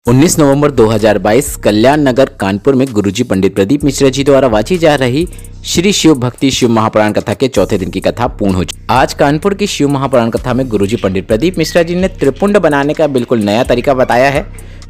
19 नवंबर 2022 कल्याण नगर कानपुर में गुरुजी पंडित प्रदीप मिश्रा जी द्वारा वाची जा रही श्री शिव भक्ति शिव महापुराण कथा के चौथे दिन की कथा पूर्ण हो चुकी। आज कानपुर की शिव महापुराण कथा में गुरुजी पंडित प्रदीप मिश्रा जी ने त्रिपुंड बनाने का बिल्कुल नया तरीका बताया है।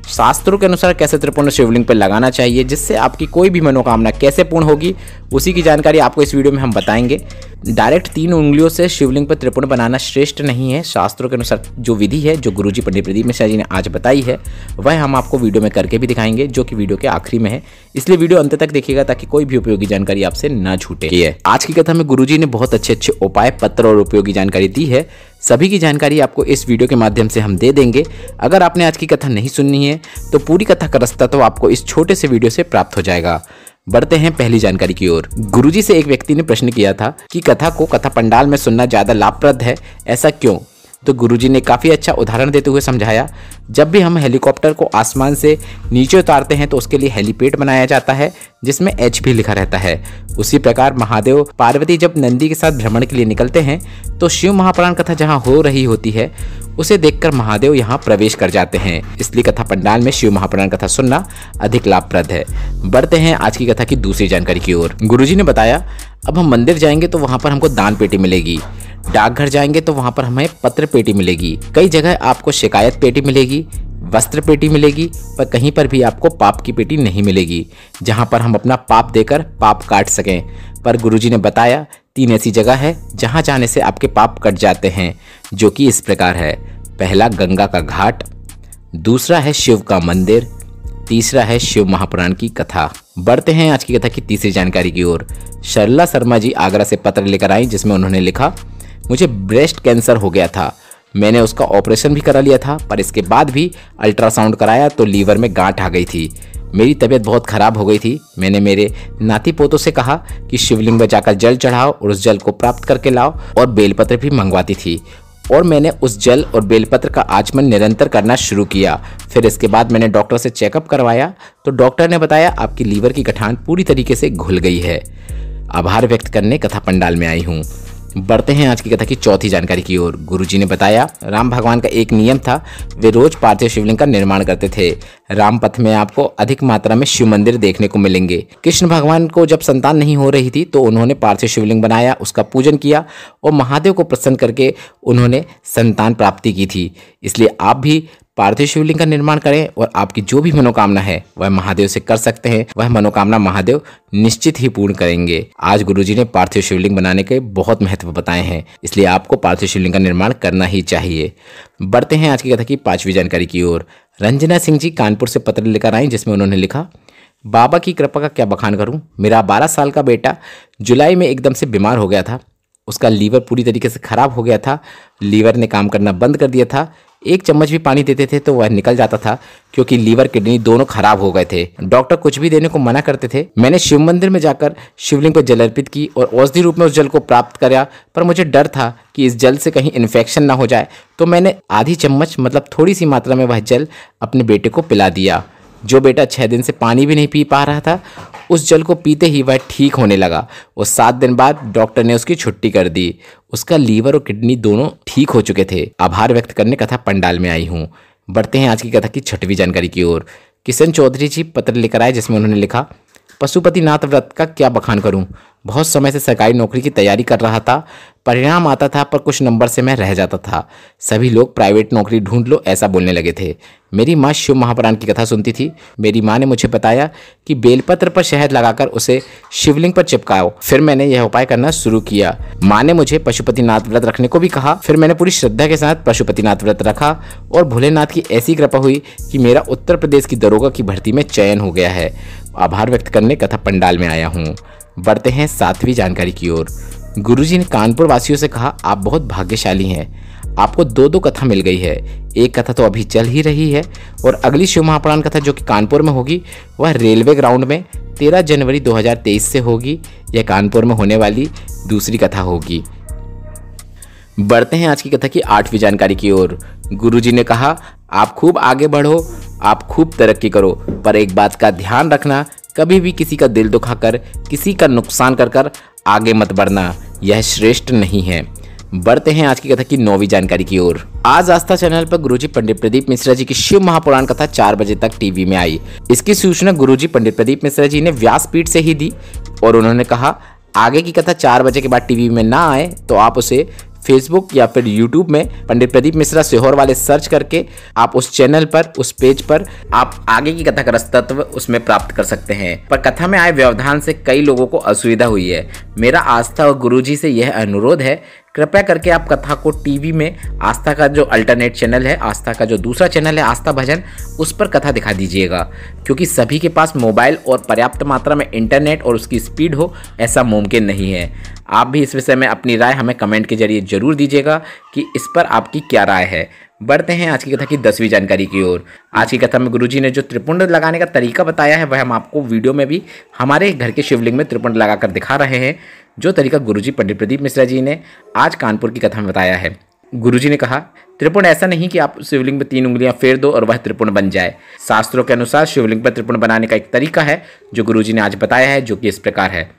शास्त्रों के अनुसार कैसे त्रिपुंड शिवलिंग पर लगाना चाहिए जिससे आपकी कोई भी मनोकामना कैसे पूर्ण होगी, उसी की जानकारी आपको इस वीडियो में हम बताएंगे। डायरेक्ट 3 उंगलियों से शिवलिंग पर त्रिपुंड बनाना श्रेष्ठ नहीं है। शास्त्रों के अनुसार जो विधि है जो गुरुजी पंडित प्रदीप मिश्रा जी ने आज बताई है वह हम आपको वीडियो में करके भी दिखाएंगे, जो कि वीडियो के आखिरी में है। इसलिए वीडियो अंत तक देखिएगा ताकि कोई भी उपयोगी जानकारी आपसे ना छूटे। आज की कथा में गुरुजी ने बहुत अच्छे उपाय, पत्र और उपयोगी जानकारी दी है। सभी की जानकारी आपको इस वीडियो के माध्यम से हम दे देंगे। अगर आपने आज की कथा नहीं सुननी है तो पूरी कथा का रास्ता तो आपको इस छोटे से वीडियो से प्राप्त हो जाएगा। बढ़ते हैं पहली जानकारी की ओर। गुरुजी से एक व्यक्ति ने प्रश्न किया था कि कथा को कथा पंडाल में सुनना ज्यादा लाभप्रद है, ऐसा क्यों? तो गुरुजी ने काफी अच्छा उदाहरण देते हुए समझाया। जब भी हम हेलीकॉप्टर को आसमान से नीचे उतारते हैं तो उसके लिए हेलीपैड बनाया जाता है जिसमें एच भी लिखा रहता है। उसी प्रकार महादेव पार्वती जब नंदी के साथ भ्रमण के लिए निकलते हैं तो शिव महापुराण कथा जहां हो रही होती है उसे देखकर महादेव यहां प्रवेश कर जाते हैं। इसलिए कथा पंडाल में शिव महापुराण कथा सुनना अधिक लाभप्रद है। बढ़ते हैं आज की कथा की दूसरी जानकारी की ओर। गुरुजी ने बताया, अब हम मंदिर जाएंगे तो वहां पर हमको दान पेटी मिलेगी, डाकघर जाएंगे तो वहां पर हमें पत्र पेटी मिलेगी, कई जगह आपको शिकायत पेटी मिलेगी, वस्त्र पेटी मिलेगी, पर कहीं पर भी आपको पाप की पेटी नहीं मिलेगी जहां पर हम अपना पाप देकर पाप काट सकें। पर गुरुजी ने बताया 3 ऐसी जगह है जहां जाने से आपके पाप कट जाते हैं, जो कि इस प्रकार है। पहला गंगा का घाट, दूसरा है शिव का मंदिर, तीसरा है शिव महापुराण की कथा। बढ़ते हैं आज की कथा की तीसरी जानकारी की ओर। सरला शर्मा जी आगरा से पत्र लेकर आई जिसमें उन्होंने लिखा, मुझे ब्रेस्ट कैंसर हो गया था, मैंने उसका ऑपरेशन भी करा लिया था, पर इसके बाद भी अल्ट्रासाउंड कराया तो लीवर में गांठ आ गई थी। मेरी तबीयत बहुत खराब हो गई थी। मैंने मेरे नाती पोतों से कहा कि शिवलिंग में जाकर जल चढ़ाओ और उस जल को प्राप्त करके लाओ, और बेलपत्र भी मंगवाती थी, और मैंने उस जल और बेलपत्र का आचमन निरंतर करना शुरू किया। फिर इसके बाद मैंने डॉक्टर से चेकअप करवाया तो डॉक्टर ने बताया आपकी लीवर की गठान पूरी तरीके से घुल गई है। आभार व्यक्त करने कथा पंडाल में आई हूँ। बढ़ते हैं आज की कथा की चौथी जानकारी की ओर। गुरुजी ने बताया, राम भगवान का एक नियम था, वे रोज पार्थिव शिवलिंग का निर्माण करते थे। राम पथ में आपको अधिक मात्रा में शिव मंदिर देखने को मिलेंगे। कृष्ण भगवान को जब संतान नहीं हो रही थी तो उन्होंने पार्थिव शिवलिंग बनाया, उसका पूजन किया और महादेव को प्रसन्न करके उन्होंने संतान प्राप्ति की थी। इसलिए आप भी पार्थिव शिवलिंग का निर्माण करें और आपकी जो भी मनोकामना है वह महादेव से कर सकते हैं। वह मनोकामना महादेव निश्चित ही पूर्ण करेंगे। आज गुरुजी ने पार्थिव शिवलिंग बनाने के बहुत महत्व बताए हैं, इसलिए आपको पार्थिव शिवलिंग का निर्माण करना ही चाहिए। बढ़ते हैं आज की कथा की 5वीं जानकारी की ओर। रंजना सिंह जी कानपुर से पत्र लेकर आई जिसमें उन्होंने लिखा, बाबा की कृपा का क्या बखान करूं। मेरा 12 साल का बेटा जुलाई में एकदम से बीमार हो गया था। उसका लीवर पूरी तरीके से खराब हो गया था। लीवर ने काम करना बंद कर दिया था। 1 चम्मच भी पानी देते थे तो वह निकल जाता था, क्योंकि लीवर किडनी दोनों खराब हो गए थे। डॉक्टर कुछ भी देने को मना करते थे। मैंने शिव मंदिर में जाकर शिवलिंग पर जल अर्पित की और औषधि रूप में उस जल को प्राप्त किया, पर मुझे डर था कि इस जल से कहीं इन्फेक्शन ना हो जाए, तो मैंने आधी चम्मच मतलब थोड़ी सी मात्रा में वह जल अपने बेटे को पिला दिया। जो बेटा 6 दिन से पानी भी नहीं पी पा रहा था, उस जल को पीते ही वह ठीक होने लगा और 7 दिन बाद डॉक्टर ने उसकी छुट्टी कर दी। उसका लीवर और किडनी दोनों ठीक हो चुके थे। आभार व्यक्त करने कथा पंडाल में आई हूँ। बढ़ते हैं आज की कथा की 6वीं जानकारी की ओर। किशन चौधरी जी पत्र लेकर आए जिसमें उन्होंने लिखा, पशुपतिनाथ व्रत का क्या बखान करूं। बहुत समय से सरकारी नौकरी की तैयारी कर रहा था, परिणाम आता था पर कुछ नंबर से मैं रह जाता था। सभी लोग प्राइवेट नौकरी ढूंढ लो ऐसा बोलने लगे थे। मेरी माँ शिव महापुराण की कथा सुनती थी। मेरी माँ ने मुझे बताया कि बेलपत्र पर शहद लगाकर उसे शिवलिंग पर चिपकाओ। फिर मैंने यह उपाय करना शुरू किया। माँ ने मुझे पशुपतिनाथ व्रत रखने को भी कहा। फिर मैंने पूरी श्रद्धा के साथ पशुपतिनाथ व्रत रखा और भोलेनाथ की ऐसी कृपा हुई कि मेरा उत्तर प्रदेश की दरोगा की भर्ती में चयन हो गया है। आभार व्यक्त करने कथा पंडाल में आया हूँ। बढ़ते हैं 7वीं जानकारी की ओर। गुरुजी ने कानपुर वासियों से कहा, आप बहुत भाग्यशाली हैं। आपको 2 कथा मिल गई है। एक कथा तो अभी चल ही रही है और अगली शिव महापुराण कथा जो कि कानपुर में होगी वह रेलवे ग्राउंड में 13 जनवरी 2023 से होगी। यह कानपुर में होने वाली दूसरी कथा होगी। बढ़ते हैं आज की कथा की 8वीं जानकारी की ओर। गुरुजी ने कहा, आप खूब आगे बढ़ो, आप खूब तरक्की करो, पर एक बात का ध्यान रखना, कभी भी किसी का दिल दुखाकर, किसी का नुकसान कर आगे मत बढ़ना, यह श्रेष्ठ नहीं है। बढ़ते हैं आज की कथा की 9वीं जानकारी की ओर। आज आस्था चैनल पर गुरुजी पंडित प्रदीप मिश्रा जी की शिव महापुराण कथा 4 बजे तक टीवी में आई। इसकी सूचना गुरुजी पंडित प्रदीप मिश्रा जी ने व्यासपीठ से ही दी और उन्होंने कहा आगे की कथा 4 बजे के बाद टीवी में ना आए तो आप उसे फेसबुक या फिर यूट्यूब में पंडित प्रदीप मिश्रा सीहोर वाले सर्च करके आप उस चैनल पर, उस पेज पर आप आगे की कथा का रसतत्व उसमें प्राप्त कर सकते हैं। पर कथा में आए व्यवधान से कई लोगों को असुविधा हुई है। मेरा आस्था और गुरुजी से यह अनुरोध है, कृपया करके आप कथा को टीवी में आस्था का जो अल्टरनेट चैनल है, आस्था का जो दूसरा चैनल है आस्था भजन, उस पर कथा दिखा दीजिएगा, क्योंकि सभी के पास मोबाइल और पर्याप्त मात्रा में इंटरनेट और उसकी स्पीड हो ऐसा मुमकिन नहीं है। आप भी इस विषय में अपनी राय हमें कमेंट के जरिए जरूर दीजिएगा कि इस पर आपकी क्या राय है। बढ़ते हैं आज की कथा की 10वीं जानकारी की ओर। आज की कथा में गुरुजी ने जो त्रिपुंड लगाने का तरीका बताया है वह हम आपको वीडियो में भी हमारे घर के शिवलिंग में त्रिपुंड लगाकर दिखा रहे हैं, जो तरीका गुरुजी पंडित प्रदीप मिश्रा जी ने आज कानपुर की कथा में बताया है। गुरुजी ने कहा त्रिपुंड ऐसा नहीं कि आप शिवलिंग में 3 उंगलियां फेर दो और वह त्रिपुंड बन जाए। शास्त्रों के अनुसार शिवलिंग पर त्रिपुंड बनाने का एक तरीका है जो गुरुजी ने आज बताया है, जो कि इस प्रकार है।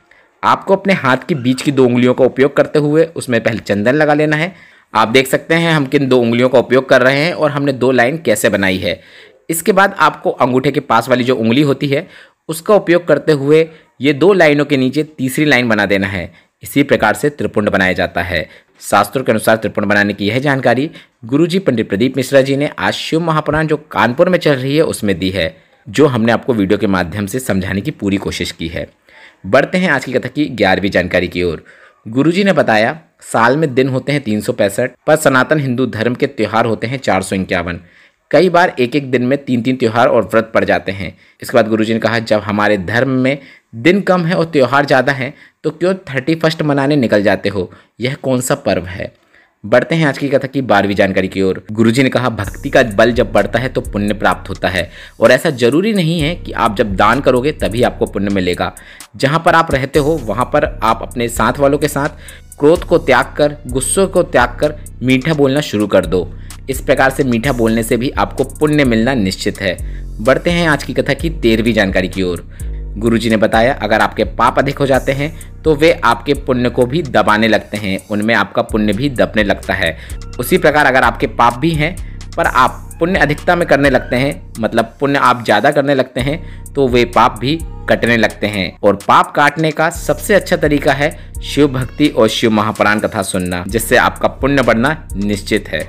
आपको अपने हाथ के बीच की 2 उंगलियों का उपयोग करते हुए उसमें पहले चंदन लगा लेना है। आप देख सकते हैं हम किन 2 उंगलियों का उपयोग कर रहे हैं और हमने 2 लाइन कैसे बनाई है। इसके बाद आपको अंगूठे के पास वाली जो उंगली होती है उसका उपयोग करते हुए ये 2 लाइनों के नीचे तीसरी लाइन बना देना है। इसी प्रकार से त्रिपुंड बनाया जाता है। शास्त्रों के अनुसार त्रिपुंड बनाने की यह जानकारी गुरुजी पंडित प्रदीप मिश्रा जी ने आज शिव महापुराण जो कानपुर में चल रही है उसमें दी है, जो हमने आपको वीडियो के माध्यम से समझाने की पूरी कोशिश की है। बढ़ते हैं आज की कथा की 11वीं जानकारी की ओर। गुरुजी ने बताया साल में दिन होते हैं 365, पर सनातन हिंदू धर्म के त्यौहार होते हैं 451। कई बार एक एक दिन में 3-3 त्यौहार और व्रत पड़ जाते हैं। इसके बाद गुरुजी ने कहा जब हमारे धर्म में दिन कम है और त्यौहार ज़्यादा हैं तो क्यों 31 मनाने निकल जाते हो, यह कौन सा पर्व है। बढ़ते हैं आज की कथा की 12वीं जानकारी की ओर। गुरुजी ने कहा भक्ति का बल जब बढ़ता है तो पुण्य प्राप्त होता है, और ऐसा जरूरी नहीं है कि आप जब दान करोगे तभी आपको पुण्य मिलेगा। जहां पर आप रहते हो वहां पर आप अपने साथ वालों के साथ क्रोध को त्याग कर, गुस्से को त्याग कर मीठा बोलना शुरू कर दो। इस प्रकार से मीठा बोलने से भी आपको पुण्य मिलना निश्चित है। बढ़ते हैं आज की कथा की 13वीं जानकारी की ओर। गुरुजी ने बताया अगर आपके पाप अधिक हो जाते हैं तो वे आपके पुण्य को भी दबाने लगते हैं, उनमें आपका पुण्य भी दबने लगता है। उसी प्रकार अगर आपके पाप भी हैं पर आप पुण्य अधिकता में करने लगते हैं, मतलब पुण्य आप ज़्यादा करने लगते हैं, तो वे पाप भी कटने लगते हैं। और पाप काटने का सबसे अच्छा तरीका है शिव भक्ति और शिव महापुराण कथा सुनना, जिससे आपका पुण्य बढ़ना निश्चित है।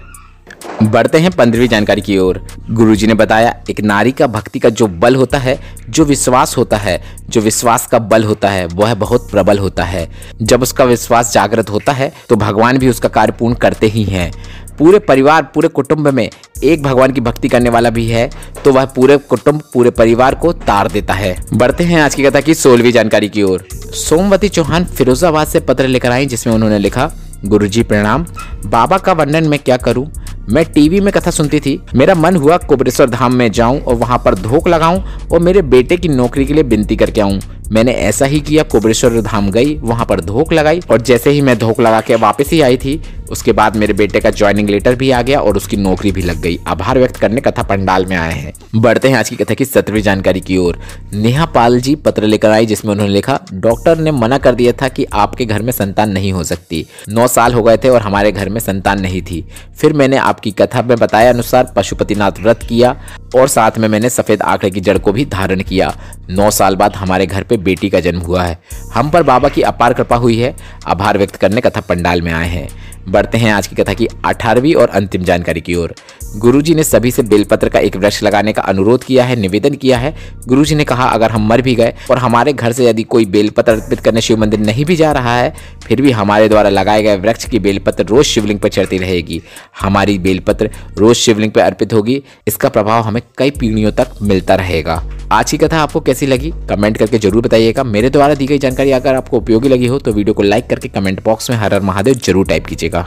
बढ़ते हैं 15वीं जानकारी की ओर। गुरुजी ने बताया एक नारी का भक्ति का जो बल होता है, जो विश्वास होता है, जो विश्वास का बल होता है वह बहुत प्रबल होता है। जब उसका विश्वास जागृत होता है तो भगवान भी उसका कार्य पूर्ण करते ही हैं। पूरे परिवार, पूरे कुटुंब में एक भगवान की भक्ति करने वाला भी है तो वह पूरे कुटुंब, पूरे परिवार को तार देता है। बढ़ते हैं आज की कथा की 16वीं जानकारी की ओर। सोमवती चौहान फिरोजाबाद से पत्र लेकर आई, जिसमें उन्होंने लिखा गुरुजी प्रणाम, बाबा का वर्णन मैं क्या करूं। मैं टीवी में कथा सुनती थी, मेरा मन हुआ कुबेरेश्वर धाम में जाऊं और वहां पर धोख लगाऊं और मेरे बेटे की नौकरी के लिए विनती करके आऊं। मैंने ऐसा ही किया, कुबेरेश्वर धाम गई, वहां पर धोख लगाई और जैसे ही मैं धोख लगा के वापस ही आई थी उसके बाद मेरे बेटे का ज्वाइनिंग लेटर भी आ गया और उसकी नौकरी भी लग गई। आभार व्यक्त करने कथा पंडाल में आए हैं। बढ़ते हैं आज की कथा की 17वीं जानकारी की ओर। नेहा पाल जी पत्र लेकर आई, जिसमें उन्होंने लिखा डॉक्टर ने मना कर दिया था कि आपके घर में संतान नहीं हो सकती। 9 साल हो गए थे और हमारे घर में संतान नहीं थी। फिर मैंने आपकी कथा में बताया अनुसार पशुपतिनाथ व्रत किया और साथ में मैंने सफेद आंकड़े की जड़ को भी धारण किया। 9 साल बाद हमारे घर पे बेटी का जन्म हुआ है। हम पर बाबा की अपार कृपा हुई है। आभार व्यक्त करने कथा पंडाल में आए हैं। बढ़ते हैं आज की कथा की 18वीं और अंतिम जानकारी की ओर। गुरुजी ने सभी से बेलपत्र का एक वृक्ष लगाने का अनुरोध किया है, निवेदन किया है। गुरुजी ने कहा अगर हम मर भी गए और हमारे घर से यदि कोई बेलपत्र अर्पित करने शिव मंदिर नहीं भी जा रहा है, फिर भी हमारे द्वारा लगाए गए वृक्ष की बेलपत्र रोज शिवलिंग पर चढ़ती रहेगी। हमारी बेलपत्र रोज शिवलिंग पर अर्पित होगी। इसका प्रभाव हमें कई पीढ़ियों तक मिलता रहेगा। आज की कथा आपको कैसी लगी कमेंट करके जरूर बताइएगा। मेरे द्वारा दी गई जानकारी अगर आपको उपयोगी लगी हो तो वीडियो को लाइक करके कमेंट बॉक्स में हर हर महादेव जरूर टाइप कीजिएगा।